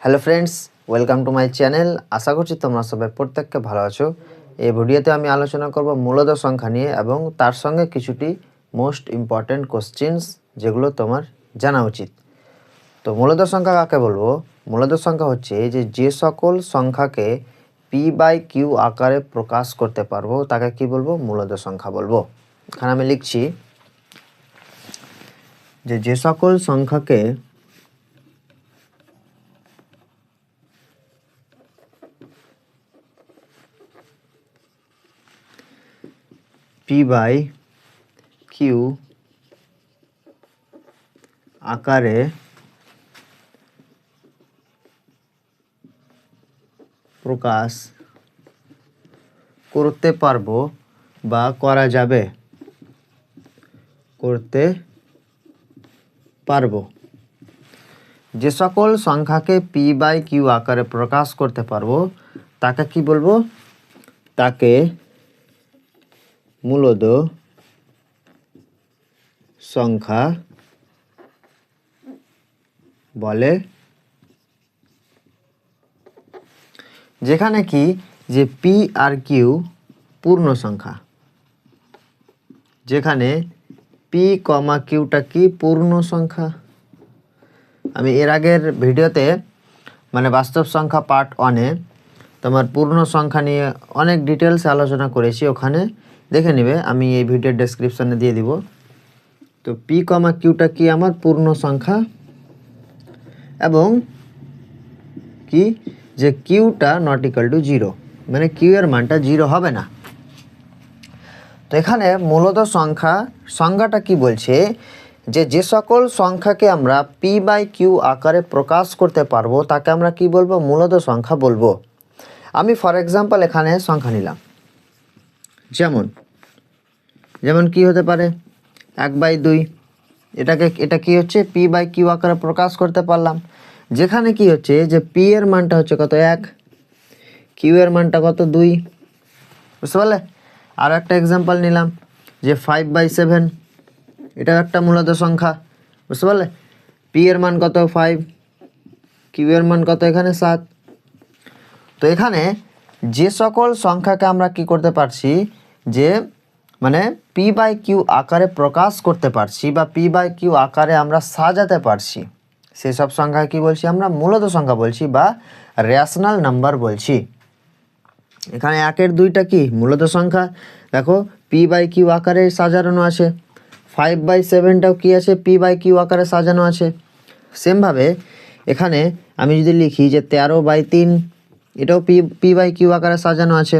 Hello friends, welcome to my channel. আশা করছি তোমরা সবাই প্রত্যেককে ভালো আছো। এই ভিডিওতে আমি আলোচনা করব মূলদ সংখ্যা নিয়ে এবং তার সঙ্গে কিছুটি মোস্ট ইম্পর্ট্যান্ট কোশ্চেন্স যেগুলো তোমার জানা উচিত। তো মূলদ সংখ্যা কাকে বলবো? মূলদ সংখ্যা হচ্ছে যে সকল সংখ্যাকে p/q আকারে প্রকাশ করতে পারবো তাকে কি বলবো? মূলদ সংখ্যা বলবো। এখানে আমি লিখছি যে সকল সংখ্যাকে p/q আকারে প্রকাশ করতে পারবো বা করা যাবে, করতে পারবো। যে সকল সংখ্যাকে p/q আকারে প্রকাশ করতে পারবো তাকে কি বলবো? তাকে মূলদ সংখ্যা বলে। যেখানে কি যে p আর q পূর্ণ সংখ্যা, যেখানে p, qটা কি পূর্ণ সংখ্যা। আমি এর আগের ভিডিওতে মানে বাস্তব সংখ্যা পার্ট 1-এ তোমার পূর্ণ সংখ্যা নিয়ে অনেক ডিটেলসে আলোচনা করেছি, ওখানে দেখে নেবে, আমি এই ভিডিওর ডেসক্রিপশনে দিয়ে দিব। তো p, qটা কি আমার পূর্ণ সংখ্যা এবং কি যে কিউটা নট ইকুয়াল টু 0, মানে কিউ এর মানটা 0 হবে না। তো এখানে মূলদ সংখ্যাটা কি বলছে যে সকল সংখ্যাকে আমরা p/q আকারে প্রকাশ করতে পারবো তাকে আমরা কি বলবো? মূলদ সংখ্যা বলবো। আমি ফর এক্সাম্পল এখানে সংখ্যা নিলাম, যেমন কি হতে পারে 1/2। এটা কি হচ্ছে? p/q আকারে প্রকাশ করতে পারলাম। যেখানে কি হচ্ছে যে p এর মানটা হচ্ছে কত? 1, q এর মানটা কত? 2। বুঝতে পারলে? আর একটা এক্সাম্পল নিলাম যে 5/7, এটাও একটা মূলদ সংখ্যা। বুঝতে পারলে? p এর মান কত? 5, q এর মান কত? এখানে 7। তো এখানে যে সকল সংখ্যাকে আমরা কি করতে পারছি যে মানে p/q আকারে প্রকাশ করতে পারছি বা p/q আকারে আমরা সাজাতে পারছি, সেসব সংখ্যা কি বলছি আমরা? মূলদ সংখ্যা বলছি বা রেশনাল নাম্বার বলছি। এখানে 1-এর 2টা কি মূলদ সংখ্যা, দেখো p/q আকারে সাজানো আছে। 5/7টাও কি আছে? p/q আকারে সাজানো আছে। সেমভাবে এখানে আমি যদি লিখি যে 13/3, এটাও p/q আকারে সাজানো আছে।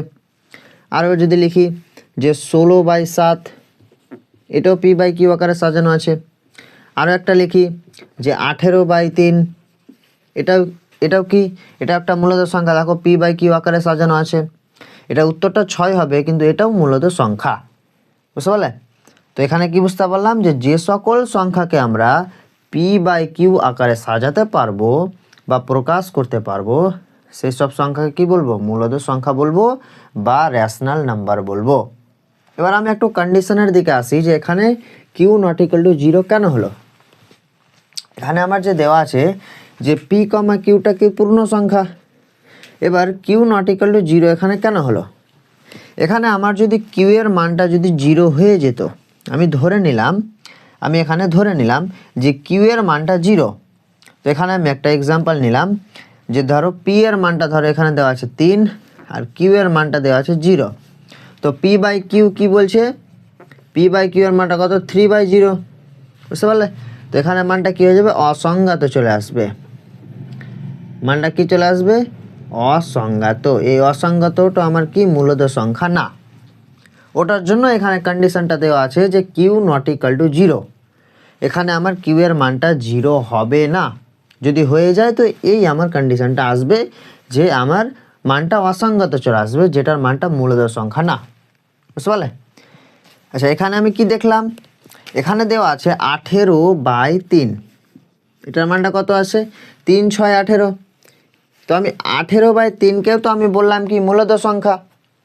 আরও যদি লিখি যে 16/7, এটাও p/q আকারে সাজানো আছে। আরও একটা লিখি যে 18/3, এটাও কি? এটা একটা মূলদ সংখ্যা, দেখো p/q আকারে সাজানো আছে। এটা উত্তরটা 6 হবে, কিন্তু এটাও মূলদ সংখ্যা। বুঝতে পারলে? তো এখানে কি বুঝতে পারলাম যে সকল সংখ্যাকে আমরা p/q আকারে সাজাতে পারবো বা প্রকাশ করতে পারবো সেই সব সংখ্যাকে কি বলবো? মূলদ সংখ্যা বলবো বা রেশনাল নাম্বার বলবো। এবার আমি একটু কন্ডিশনের দিকে আসি যে এখানে q নট ইকুয়াল টু 0 কেন হলো। এখানে আমার যে দেওয়া আছে যে p, qটা কি পূর্ণ সংখ্যা। এবার q নট ইকুয়াল টু 0 এখানে কেন হলো? এখানে আমার যদি q এর মানটা যদি 0 হয়ে যেত, আমি এখানে ধরে নিলাম যে q এর মানটা 0। তো এখানে আমি একটা এক্সাম্পল নিলাম যে ধরো p এর মানটা ধরো এখানে দেওয়া আছে 3 আর q এর মানটা দেওয়া আছে 0। তো p/q কি বলছে? p/q এর মানটা কত? 3/0। বুঝতে পারলে? তো এখানে মানটা কি হয়ে যাবে? অসংজ্ঞাত চলে আসবে। মানটা কি চলে আসবে? অসংজ্ঞাত। এই অসংজ্ঞাতটা আমার কি মূলদ সংখ্যা না। ওটার জন্য এখানে কন্ডিশনটা দেওয়া আছে যে q নট ইকুয়াল টু 0। এখানে আমার q এর মানটা 0 হবে না। যদি হয়ে যায় তো এই আমার কন্ডিশনটা আসবে যে আমার মানটা অসংজ্ঞাত চলে আসবে, যেটার মানটা মূলদ সংখ্যা না। বুঝতে পারলে? আচ্ছা, এখানে আমি কি দেখলাম? এখানে দেওয়া আছে 18/3, এটার মানটা কত আছে? 3, 6, 18। তো আমি 18/3কেও তো আমি বললাম কি মূলদ সংখ্যা।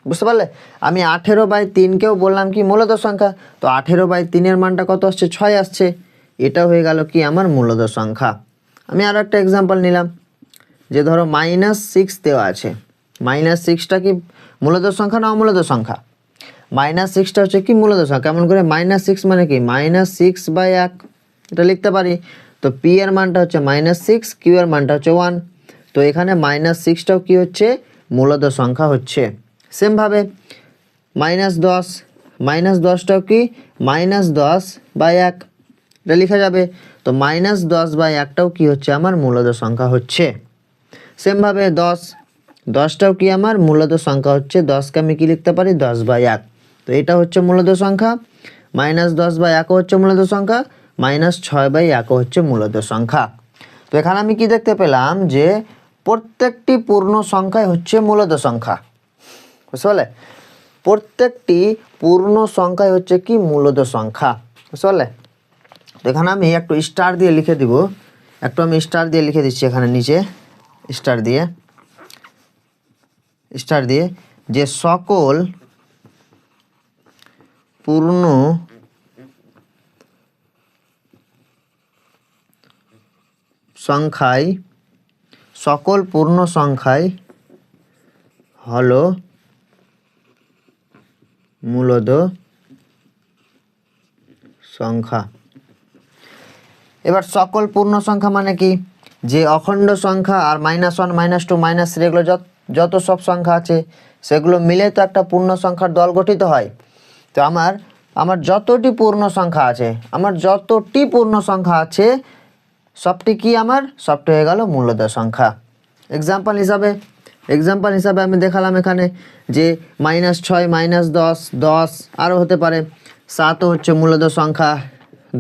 বুঝতে পারলে? আমি 18/3কেও বললাম কি মূলদ সংখ্যা। তো 18/3-এর মানটা কত আসছে? 6 আসছে। এটা হয়ে গেল কি আমার মূলদ সংখ্যা। আমি আরও একটা এক্সাম্পল নিলাম যে ধরো -6 দেওয়া আছে, -6টা কি মূলদ সংখ্যা না অমূলদ সংখ্যা? -6টা হচ্ছে কি মূলদ সংখ্যা। কেমন করে? -6 মানে কি -6/1, এটা লিখতে পারি। তো পি এর মানটা হচ্ছে -6, কিউ এর মানটা হচ্ছে 1। তো এখানে -6টাও কি হচ্ছে? মূলদ সংখ্যা হচ্ছে। সেমভাবে -10, -10টাও কি -10/1, এটা লেখা যাবে। তো -10/1টাও কি হচ্ছে? আমার মূলদ সংখ্যা হচ্ছে। সেমভাবে 10টাও কি আমার মূলদ সংখ্যা হচ্ছে। 10কে আমি কি লিখতে পারি? 10/1। তো এটা হচ্ছে মূলদ সংখ্যা, -10/1ও হচ্ছে মূলদ সংখ্যা, -6/1ও হচ্ছে মূলদ সংখ্যা। তো এখানে আমি কি দেখতে পেলাম যে প্রত্যেকটি পূর্ণ সংখ্যাই হচ্ছে মূলদ সংখ্যা। বুঝতে পারলে? প্রত্যেকটি পূর্ণ সংখ্যাই হচ্ছে কি মূলদ সংখ্যা। বুঝতে পারলে? তো এখানে আমি একটু স্টার দিয়ে লিখে দিব, আমি স্টার দিয়ে লিখে দিচ্ছি এখানে নিচে, স্টার দিয়ে যে সকল পূর্ণ সংখ্যাই হলো মূলদ সংখ্যা। এবার সকল পূর্ণ সংখ্যা মানে কি? যে অখণ্ড সংখ্যা আর -1, -2, -3 এগুলো যত সব সংখ্যা আছে সেগুলো মিলে তো একটা পূর্ণ সংখ্যার দল গঠিত হয়। তো আমার যতটি পূর্ণ সংখ্যা আছে সবটি কি আমার? সবটি হয়ে গেল মূলদ সংখ্যা। এক্সাম্পল হিসাবে আমি দেখালাম এখানে যে -6, -10, 10 আরও হতে পারে, 7ও হচ্ছে মূলদ সংখ্যা,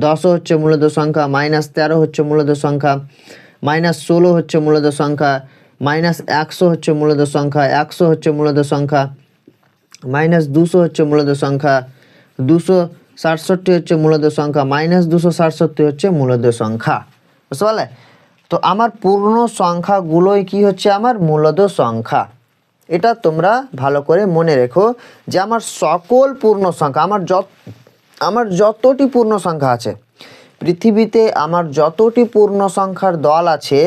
10ও হচ্ছে মূলদ সংখ্যা, -13 হচ্ছে মূলদ সংখ্যা, -16 হচ্ছে মূলদ সংখ্যা, -100 হচ্ছে মূলদ সংখ্যা, 100 হচ্ছে মূলদ সংখ্যা, -200 হচ্ছে মূলদ সংখ্যা, 267 হচ্ছে মূলদ সংখ্যা, -267 হচ্ছে মূলদ সংখ্যা। বুঝতে পারলে? তো আমার পূর্ণ সংখ্যাগুলোই কি হচ্ছে? আমার মূলদ সংখ্যা। এটা তোমরা ভালো করে মনে রেখো যে আমার সকল পূর্ণ সংখ্যা, আমার যতটি পূর্ণ সংখ্যা আছে পৃথিবীতে, আমার যতটি পূর্ণ সংখ্যার দল আছে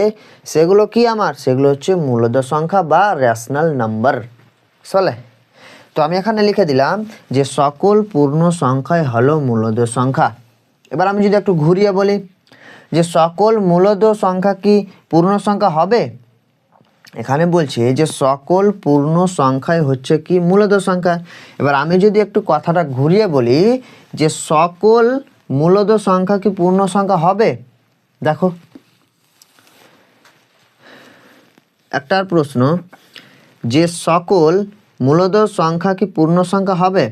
সেগুলো কি আমার? সেগুলো হচ্ছে মূলদ সংখ্যা বা রেশনাল নাম্বার। চলে? তো আমি এখানে লিখে দিলাম যে সকল পূর্ণ সংখ্যাই হলো মূলদ সংখ্যা। এবার আমি যদি একটু ঘুরিয়ে বলি যে সকল মূলদ সংখ্যা কি পূর্ণ সংখ্যা হবে? এখানে বলছে যে সকল পূর্ণ সংখ্যাই হচ্ছে কি মূলদ সংখ্যা। এবার আমি যদি একটু কথাটা ঘুরিয়ে বলি যে সকল মূলদ সংখ্যা কি পূর্ণ সংখ্যা হবে? দেখো, একটা প্রশ্ন যে সকল মূলদ সংখ্যা কি পূর্ণ সংখ্যা হবে?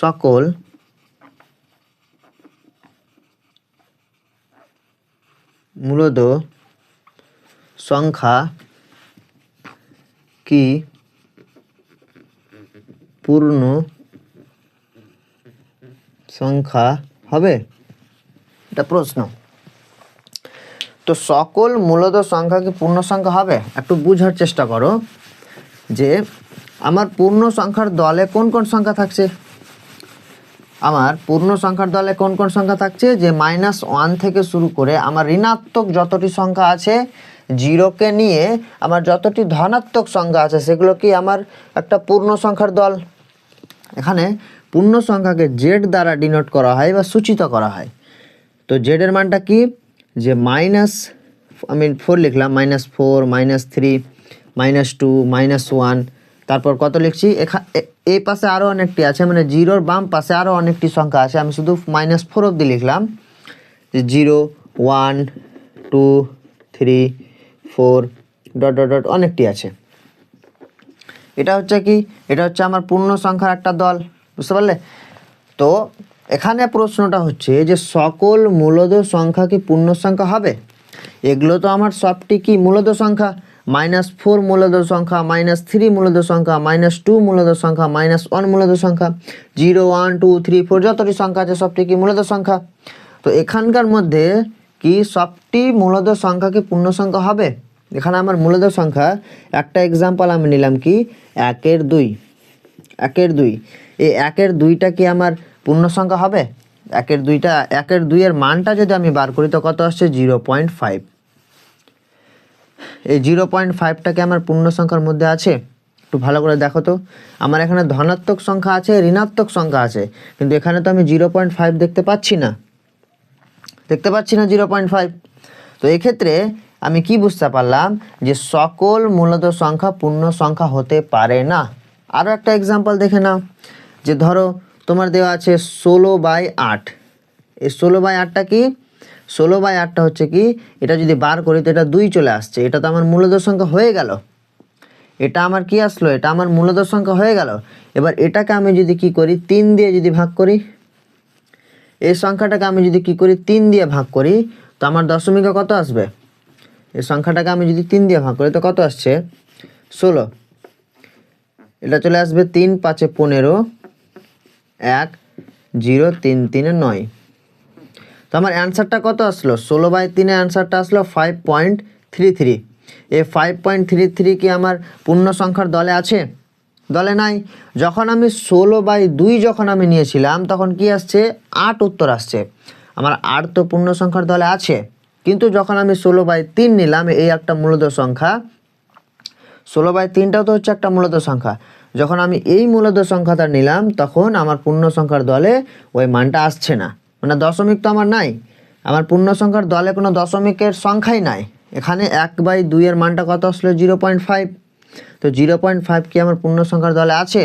সকল মূলদ সংখ্যা কি পূর্ণ সংখ্যা হবে? এটা প্রশ্ন। তো সকল মূলদ সংখ্যা কি পূর্ণ সংখ্যা হবে? একটু বোঝার চেষ্টা করো যে আমার পূর্ণ সংখ্যার দলে কোন কোন সংখ্যা থাকছে। আমার পূর্ণ সংখ্যার দলে কোন কোন সংখ্যা থাকছে? যে -1 থেকে শুরু করে আমার ঋণাত্মক যতটি সংখ্যা আছে, 0কে নিয়ে আমার যতটি ধনাত্মক সংখ্যা আছে সেগুলো কি আমার একটা পূর্ণ সংখ্যার দল। এখানে পূর্ণ সংখ্যাকে জেড দ্বারা ডিনোট করা হয় বা সূচিত করা হয়। তো জেডের মানটা কি? যে আমি 4 লিখলাম, -4, -3, -2, -1, তারপর কত লিখছি? এই পাশে আরও অনেকটি আছে, মানে 0-র বাম পাশে আরও অনেকটি সংখ্যা আছে, আমি শুধু -4 অবধি লিখলাম। যে 0, 1, 2, 3, 4 ... অনেকটি আছে। এটা হচ্ছে কি? এটা হচ্ছে আমার পূর্ণ সংখ্যার একটা দল। বুঝতে পারলে? তো এখানে প্রশ্নটা হচ্ছে যে সকল মূলদ সংখ্যা কি পূর্ণ সংখ্যা হবে? এগুলো তো আমার সবটি কি মূলদ সংখ্যা। -4 মূলদ সংখ্যা, -3 মূলদ সংখ্যা, -2 মূলদ সংখ্যা, -1 মূলদ সংখ্যা, 0, 1, 2, 3, 4 যতটি সংখ্যা আছে সবটি কি মূলদ সংখ্যা। তো এখানকার মধ্যে কি সবটি মূলদ সংখ্যা কি পূর্ণ সংখ্যা হবে? এখানে আমার মূলদ সংখ্যা একটা এক্সাম্পল আমি নিলাম কি 1-এর 2। 1-এর 2, এই 1-এর 2টা কি আমার পূর্ণ সংখ্যা হবে? 1-এর 2 এর মানটা যদি আমি বার করি তো কত আসছে? 0.5। এই 0.5টাকে আমার পূর্ণ সংখ্যার মধ্যে আছে? একটু ভালো করে দেখো তো। আমার এখানে ধনাত্মক সংখ্যা আছে, ঋণাত্মক সংখ্যা আছে, কিন্তু এখানে তো আমি 0.5 দেখতে পাচ্ছি না, 0.5। তো এক্ষেত্রে আমি কি বুঝতে পারলাম যে সকল মূলদ সংখ্যা পূর্ণ সংখ্যা হতে পারে না। আরও একটা এক্সাম্পল দেখে নাও, যে ধরো তোমার দেওয়া আছে 16/8। এই 16/8টা কি? 16/8টা হচ্ছে কি, এটা যদি বার করি তো এটা 2 চলে আসছে, এটা তো আমার মূলদ সংখ্যা হয়ে গেল। এটা আমার কি আসলো? এটা আমার মূলদ সংখ্যা হয়ে গেল। এবার এটাকে আমি যদি কি করি, 3 দিয়ে যদি ভাগ করি, এই সংখ্যাটাকে আমি যদি কি করি, 3 দিয়ে ভাগ করি, তো আমার দশমিকে কত আসবে? এই সংখ্যাটাকে আমি যদি 3 দিয়ে ভাগ করি তো কত আসছে? 16। এটা চলে আসবে 3 5 15, 1 0 3 3 9। তো আমার অ্যান্সারটা কত আসলো? 16/3 অ্যান্সারটা আসলো 5.33। এই 5.33 কি আমার পূর্ণ সংখ্যার দলে আছে? দলে নাই। যখন আমি 16/2 যখন আমি নিয়েছিলাম তখন কি আসছে? 8 উত্তর আসছে। আমার 8 তো পূর্ণ সংখ্যার দলে আছে, কিন্তু যখন আমি 16/3 নিলাম, এই একটা মূলদ সংখ্যা, 16/3টাও তো হচ্ছে একটা মূলদ সংখ্যা, যখন আমি এই মূলদ সংখ্যাটা নিলাম তখন আমার পূর্ণ সংখ্যার দলে ওই মানটা আসছে না, মানে দশমিক তো আমার নাই। আমার পূর্ণ সংখ্যার দলে কোনো দশমিকের সংখ্যাই নাই। এখানে 1/2 এর মানটা কত আসলো? 0.5। তো 0.5 কি আমার পূর্ণ সংখ্যার দলে আছে?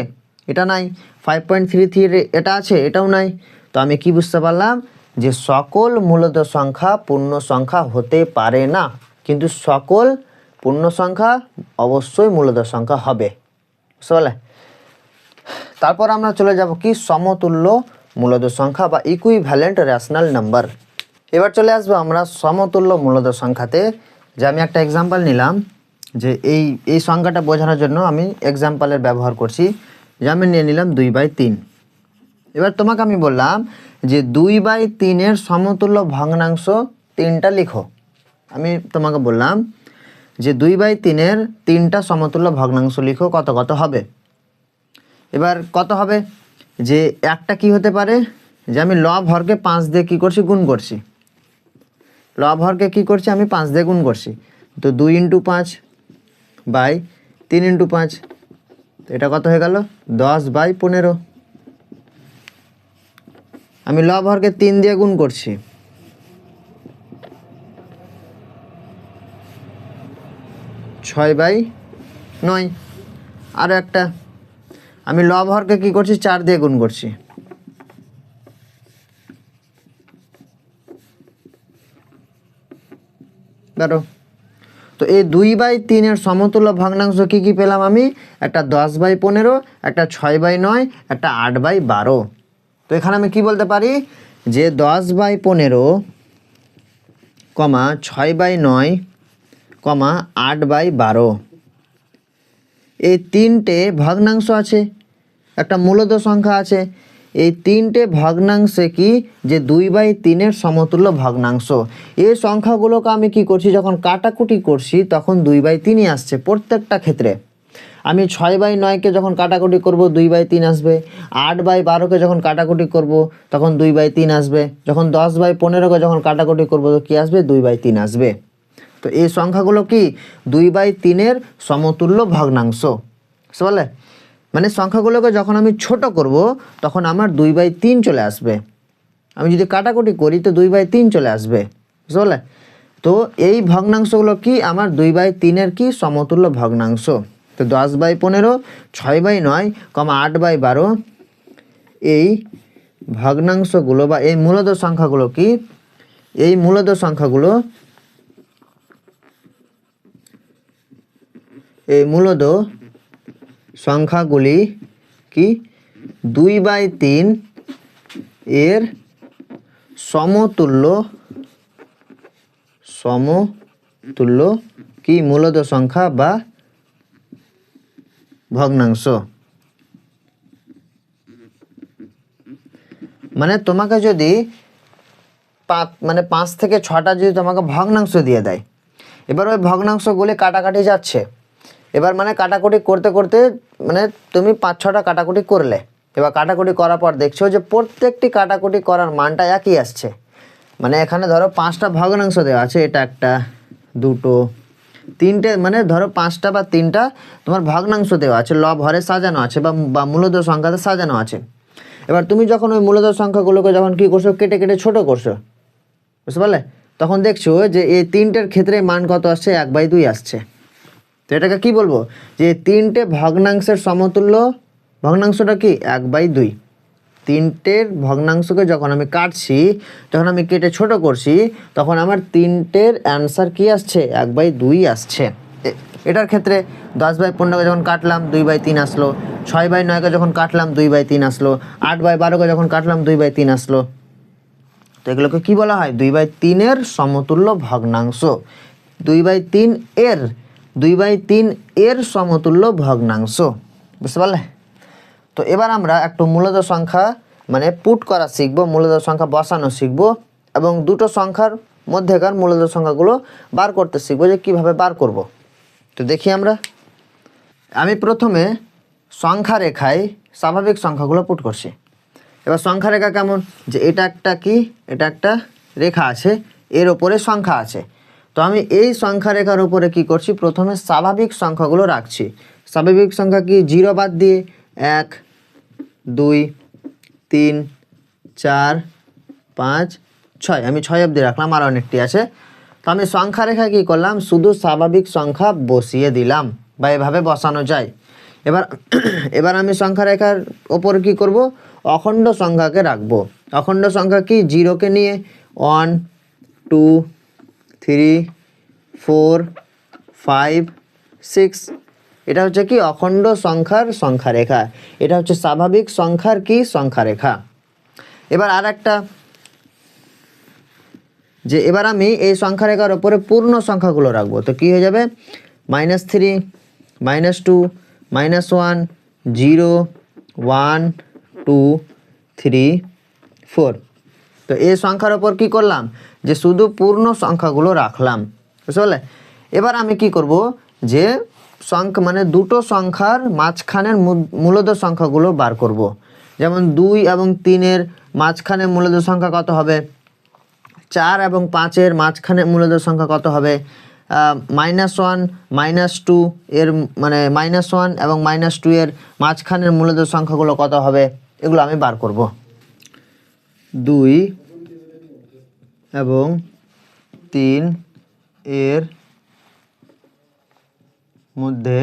এটা নাই। 5.33 এটা আছে? এটাও নাই। তো আমি কি বুঝতে পারলাম? যে সকল মূলদ সংখ্যা পূর্ণ সংখ্যা হতে পারে না, কিন্তু সকল পূর্ণ সংখ্যা অবশ্যই মূলদ সংখ্যা হবে। বুঝতে পারলে? তারপর আমরা চলে যাব কি, সমতুল্য মূলদ সংখ্যা বা ইকুইভ্যালেন্ট রেশনাল নাম্বার। এবার চলে আসবো আমরা সমতুল্য মূলদ সংখ্যাতে। যে আমি একটা এক্সাম্পল নিলাম, যে এই সংখ্যাটা বোঝানোর জন্য আমি এক্সাম্পলের ব্যবহার করছি। যে আমি নিয়ে নিলাম 2/3। এবার তোমাকে আমি বললাম যে 2/3 সমতুল্য ভগ্নাংশ 3টা লিখো। আমি তোমাকে বললাম যে 2/3 3টা সমতুল্য ভগ্নাংশ লিখো, কত কত হবে। এবার কত হবে? যে একটা কি হতে পারে, যে আমি লব হরকে 5 দিয়ে কী করছি? গুণ করছি। লব হরকে কী করছি? আমি 5 দিয়ে গুণ করছি। তো 2 × 5 বাই 3 × 5, তো এটা কত হয়ে গেল? 10/15। আমি লব হরকে 3 দিয়ে গুণ করছি, 6/9। আর একটা আমি লব হরকে কী করছি? 4 দিয়ে গুণ করছি, 12। তো এই 2/3 সমতুল্য ভগ্নাংশ কী কী পেলাম আমি? একটা 10/15, একটা 6/9, একটা 8/12। তো এখানে আমি কি বলতে পারি? যে 10/15, 6/9, 8/12 এই 3টে ভগ্নাংশ আছে, একটা মূলদ সংখ্যা আছে। এই 3টে ভগ্নাংশে কি, যে 2/3 সমতুল্য ভগ্নাংশ। এই সংখ্যাগুলোকে আমি কি করছি? যখন কাটাকুটি করছি তখন 2/3 আসছে প্রত্যেকটা ক্ষেত্রে। আমি 6/9কে যখন কাটাকুটি করব 2/3 আসবে। 8/12কে যখন কাটাকুটি করব তখন 2/3 আসবে। যখন 10/15কে যখন কাটাকুটি করব তো কী আসবে? 2/3 আসবে। তো এই সংখ্যাগুলো কি? 2/3 সমতুল্য ভগ্নাংশ। বুঝতে পারলে? মানে সংখ্যাগুলোকে যখন আমি ছোট করব তখন আমার 2/3 চলে আসবে। আমি যদি কাটাকুটি করি তো 2/3 চলে আসবে। বুঝতে পারলে? তো এই ভগ্নাংশগুলো কি? আমার 2/3 কি? সমতুল্য ভগ্নাংশ। তো 10/15, 6/9, 8/12 এই ভগ্নাংশগুলো বা এই মূলদ সংখ্যাগুলো কি? এই মূলদ সংখ্যাগুলো, এই মূলদ সংখ্যাগুলি কি? 2/3 এর সমতুল্য কি? মূলদ সংখ্যা বা ভগ্নাংশ। মানে তোমাকে যদি 5 থেকে 6টা যদি তোমাকে ভগ্নাংশ দিয়ে দেয়, এবার ওই ভগ্নাংশগুলি কাটাকাটি যাচ্ছে। এবার মানে কাটাকুটি করতে করতে মানে তুমি 5-6টা কাটাকুটি করলে, এবার কাটাকুটি করার পর দেখছো যে প্রত্যেকটি কাটাকুটি করার মানটা একই আসছে। মানে এখানে ধরো 5টা ভগ্নাংশ দেওয়া আছে, এটা 1, 2, তিনটে মানে ধরো 5টা বা 3টা তোমার ভগ্নাংশ দেওয়া আছে, লব হরে সাজানো আছে বা মূলদ সংখ্যাতে সাজানো আছে। এবার তুমি যখন ওই মূলদ সংখ্যাগুলোকে যখন কী করছো, কেটে কেটে ছোট করছো, বুঝতে পারলে, তখন দেখছো যে এই 3টের ক্ষেত্রে মান কত আসছে, 1/2 আসছে। তো এটাকে কি বলবো, যে 3টে ভগ্নাংশের সমতুল্য ভগ্নাংশটা কি 1/2। 3টের ভগ্নাংশকে যখন আমি কাটছি, যখন আমি কেটে ছোট করছি, তখন আমার 3টের অ্যান্সার কি আসছে, 1/2 আসছে। এটার ক্ষেত্রে 10/15কে যখন কাটলাম 2/3 আসলো, 6/9কে যখন কাটলাম 2/3 আসলো, 8/12কে যখন কাটলাম 2/3 আসলো। তো এগুলোকে কি বলা হয়, 2/3 সমতুল্য ভগ্নাংশ। 2/3 এর 2/3 এর সমতুল্য ভগ্নাংশ, বুঝতে পারলে। তো এবার আমরা একটু মূলদ সংখ্যা মানে পুট করা শিখবো, মূলদ সংখ্যা বসানো শিখবো, এবং দুটো সংখ্যার মধ্যেকার মূলদ সংখ্যাগুলো বার করতে শিখবো, যে কীভাবে বার করব। তো দেখি আমরা। আমি প্রথমে সংখ্যা রেখায় স্বাভাবিক সংখ্যাগুলো পুট করছি। এবার সংখ্যা রেখা কেমন, যে এটা একটা কি, এটা একটা রেখা আছে, এর ওপরে সংখ্যা আছে। তো আমি এই সংখ্যা রেখার উপরে কি করছি, প্রথমে স্বাভাবিক সংখ্যাগুলো রাখছি। স্বাভাবিক সংখ্যা কি, 0 বাদ দিয়ে 1 2 3 4 5 6, আমি 6 অবধি রাখলাম, আর অনেকটি আছে। তো আমি সংখ্যা রেখায় কী করলাম, শুধু স্বাভাবিক সংখ্যা বসিয়ে দিলাম, বা এভাবে বসানো যায়। এবার আমি সংখ্যা রেখার ওপর কি করব, অখণ্ড সংখ্যাকে রাখবো। অখণ্ড সংখ্যা কি, 0কে নিয়ে 1 2 3 4 5 6, এটা হচ্ছে কি অখণ্ড সংখ্যার সংখ্যা রেখা। এটা হচ্ছে স্বাভাবিক সংখ্যার কি, সংখ্যা রেখা। এবার আর একটা, যে এবার আমি এই সংখ্যা রেখার ওপরে পূর্ণ সংখ্যাগুলো রাখবো। তো কী হয়ে যাবে, -3 -2 -1 0 1 2 3 4। তো এই সংখ্যার ওপর কী করলাম, যে শুধু পূর্ণ সংখ্যাগুলো রাখলাম, বুঝতে পারলে। এবার আমি কি করব, যে সংখ্যা মানে দুটো সংখ্যার মাঝখানের মূলদ সংখ্যাগুলো বার করব। যেমন 2 এবং 3-এর মাঝখানে মূলদ সংখ্যা কত হবে, 4 এবং 5-এর মাঝখানে মূলদ সংখ্যা কত হবে, -1 -2 এর মানে -1 এবং -2 এর মাঝখানের মূলদ সংখ্যাগুলো কত হবে, এগুলো আমি বার করব। 2 এবং 3 এর মধ্যে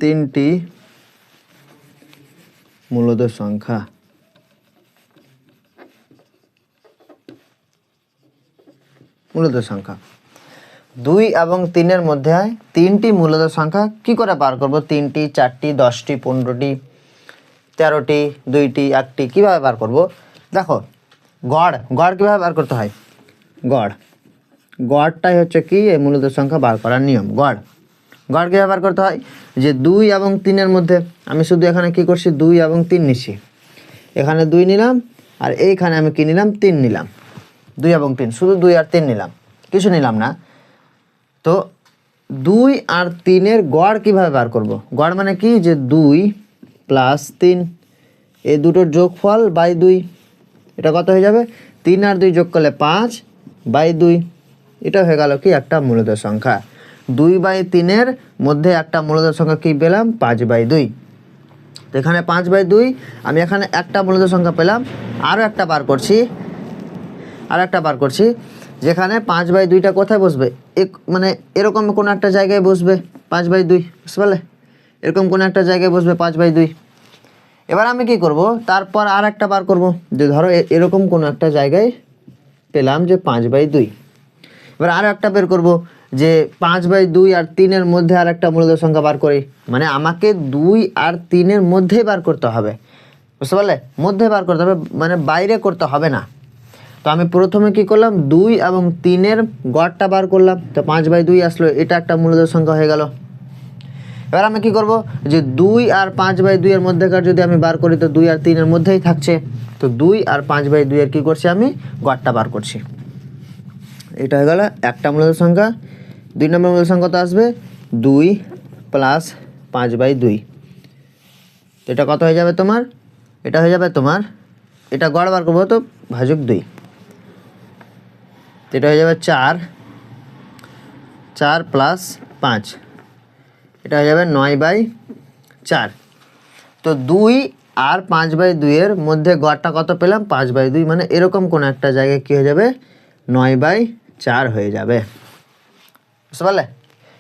তিনটি মূলদ সংখ্যা। মূলদ সংখ্যা 2 এবং 3-এর মধ্যে 3টি মূলদ সংখ্যা কি করে বার করব, 3টি 4টি 10টি 15টি 13টি 2টি 1টি কীভাবে বার করব। দেখো, গড় কীভাবে বার করতে হয়, গড়টাই হচ্ছে কি এই মূলদ সংখ্যা বার করার নিয়ম। গড় কীভাবে বার করতে হয়, যে 2 এবং 3-এর মধ্যে আমি শুধু এখানে কি করছি, 2 এবং 3 নিচ্ছি, এখানে 2 নিলাম, আর এইখানে আমি কি নিলাম, 3 নিলাম। 2 এবং 3, শুধু 2 আর 3 নিলাম, কিছু নিলাম না। তো 2 আর 3-এর গড় কীভাবে বার করব, গড় মানে কি, যে 2 + 3 এই দুটোর যোগফল বাই 2, এটা কত হয়ে যাবে, 3 আর 2 যোগ করলে 5/2, এটা হয়ে গেল কি একটা মূলদ সংখ্যা। 2/3-এর মধ্যে একটা মূলদ সংখ্যা কি পেলাম, 5/2। তো এখানে 5/2, আমি এখানে একটা মূলদ সংখ্যা পেলাম। আরও একটা বার করছি, যেখানে 5/2টা কোথায় বসবে, মানে এরকম কোনো একটা জায়গায় বসবে 5/2, বুঝতে পারলে, এরকম কোনো একটা জায়গায় বসবে 5/2। এবার আমি কি করব, তারপর আর একটা বার করব, যে ধরো এরকম কোনো একটা জায়গায় পেলাম যে 5/2। এবার আরও একটা বের করব, যে 5/2 আর 3-এর মধ্যে আর একটা মূলদ সংখ্যা বার করি, মানে আমাকে 2 আর 3-এর মধ্যেই বার করতে হবে, বুঝতে পারলে, মধ্যে বার করতে হবে, মানে বাইরে করতে হবে না। তো আমি প্রথমে কি করলাম, 2 এবং 3-এর গড়টা বার করলাম, তো 5/2 আসলো, এটা একটা মূলদ সংখ্যা হয়ে গেল। এবার আমি কি করব, যে 2 আর 5/2 এর মধ্যেকার যদি আমি বার করি, তো 2 আর 3-এর মধ্যেই থাকছে, তো 2 আর 5/2 এর কী করছি, আমি গড়টা বার করছি। এটা হয়ে গেল একটা মূলদ সংখ্যা। 2 নম্বর মূলদ সংখ্যা তো আসবে 2 + 5/2, তো এটা কত হয়ে যাবে তোমার, এটা হয়ে যাবে তোমার, এটা গড় বার করবো তো /2। তো এটা হয়ে যাবে 4, 4 প্লাস 5, এটা হয়ে যাবে 9/4। তো 2 আর 5/2 এর মধ্যে গড়টা কত পেলাম? 5/2, মানে এরকম কোনো একটা জায়গায় কী হয়ে যাবে? 9/4 হয়ে যাবে। বুঝতে পারলে?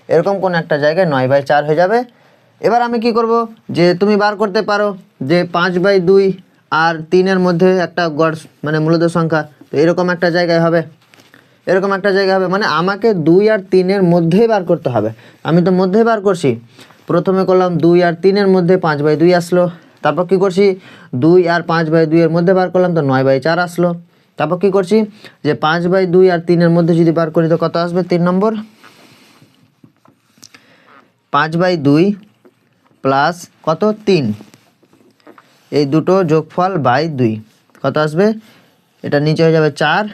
এরকম কোনো একটা জায়গায় 9/4 হয়ে যাবে। এবার আমি কি করব, যে তুমি বার করতে পারো যে 5/2 আর 3-এর মধ্যে একটা গড় মানে মূলদ সংখ্যা, তো এরকম একটা জায়গায় হবে, এরকম একটা জায়গা হবে, মানে আমাকে 2 আর 3-এর মধ্যেই বার করতে হবে। আমি তো মধ্যে বার করছি, প্রথমে করলাম 2 আর 3-এর মধ্যে 5/2 আসলো, তারপর কি করছি 2 আর 5/2 এর মধ্যে বার করলাম তো 9/4 আসলো। তারপর কি করছি যে 5/2 আর 3-এর মধ্যে যদি বার করি তো কত আসবে? 3 নম্বর 5/2 প্লাস কত? 3, এই দুটো যোগফল বাই 2 কত আসবে? এটা নিচে হয়ে যাবে 4,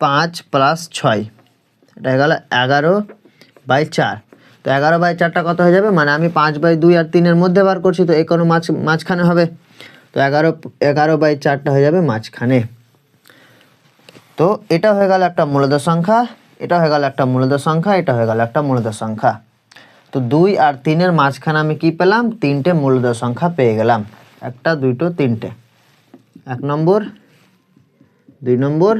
5 প্লাস 6, এটা হয়ে গেল 11/4। তো 11/4টা কত হয়ে যাবে? মানে আমি 5/2 আর 3-এর মধ্যে বার করছি, তো এই কোনো মাঝখানে হবে, তো 11/4টা হয়ে যাবে মাঝখানে। তো এটা হয়ে গেল একটা মূলদ সংখ্যা, এটা হয়ে গেল একটা মূলদ সংখ্যা, এটা হয়ে গেল একটা মূলদ সংখ্যা। তো 2 আর 3-এর মাঝখানে আমি কি পেলাম? 3টে মূলদ সংখ্যা পেয়ে গেলাম, 1, 2, 3টে, 1 নম্বর, 2 নম্বর,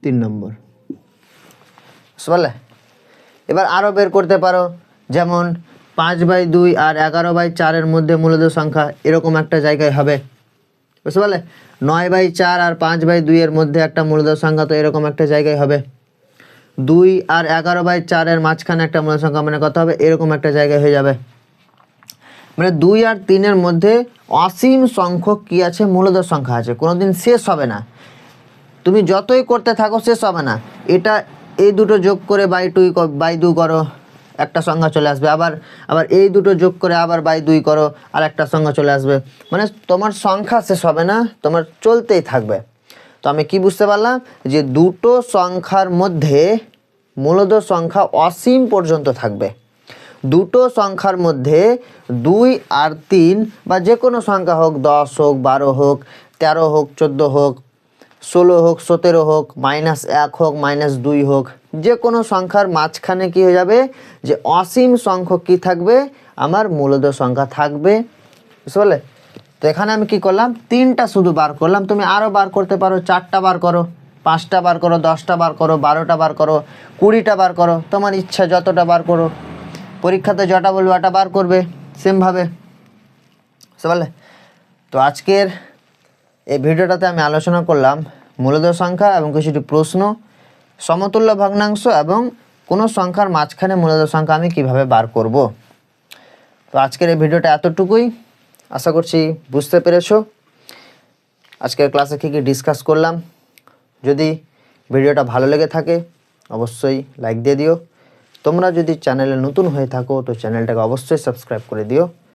3 নম্বর। বুঝতে পারলে? এবার আরও বের করতে পারো, যেমন 5/2 আর 11/4-এর মধ্যে মূলদ সংখ্যা এরকম একটা জায়গায় হবে। বুঝতে পারলে? 9/4 আর 5/2-এর মধ্যে একটা মূলদ সংখ্যা, তো এরকম একটা জায়গায় হবে। 2 আর 11/4-এর মাঝখানে একটা মূলদ সংখ্যা, মানে কত হবে? এরকম একটা জায়গায় হয়ে যাবে। মানে 2 আর 3-এর মধ্যে অসীম সংখ্যক কী আছে? মূলদ সংখ্যা আছে, কোনোদিন শেষ হবে না। তুমি যতই করতে থাকো শেষ হবে না। এটা এই দুটো যোগ করে বাই 2 করো, একটা সংখ্যা চলে আসবে, আবার এই দুটো যোগ করে আবার বাই 2 করো, আর একটা সংখ্যা চলে আসবে। মানে তোমার সংখ্যা শেষ হবে না, তোমার চলতেই থাকবে। তো আমি কি বুঝতে পারলাম? যে দুটো সংখ্যার মধ্যে মূলদ সংখ্যা অসীম পর্যন্ত থাকবে। দুটো সংখ্যার মধ্যে 2 আর 3 বা যে কোনো সংখ্যা হোক, 10 হোক, 12 হোক, 13 হোক, 14 হোক, 16 হোক, 17 হোক, -1 হোক, -2 হোক, যে কোনো সংখ্যার মাঝখানে কি হয়ে যাবে? যে অসীম সংখ্যক কি থাকবে? আমার মূলদ সংখ্যা থাকবে। বুঝতে পারলে? তো এখানে আমি কি করলাম? 3টা শুধু বার করলাম, তুমি আরও বার করতে পারো, 4টা বার করো, 5টা বার করো, 10টা বার করো, 12টা বার করো, 20টা বার করো, তোমার ইচ্ছা যতটা বার করো। পরীক্ষাতে যটা বলবো ওটা বার করবে সেমভাবে। বুঝতে পারলে? তো আজকের এই ভিডিওটাতে আমি আলোচনা করলাম মূলদ সংখ্যা এবং কিছুটি প্রশ্ন, সমতুল্য ভগ্নাংশ এবং কোনো সংখ্যার মাঝখানে মূলদ সংখ্যা আমি কিভাবে বার করব। তো আজকের এই ভিডিওটা এতটুকুই, আশা করছি বুঝতে পেরেছো আজকের ক্লাসে কী কী ডিসকাস করলাম। যদি ভিডিওটা ভালো লেগে থাকে অবশ্যই লাইক দিয়ে দিও। তোমরা যদি চ্যানেলে নতুন হয়ে থাকো তো চ্যানেলটাকে অবশ্যই সাবস্ক্রাইব করে দিও।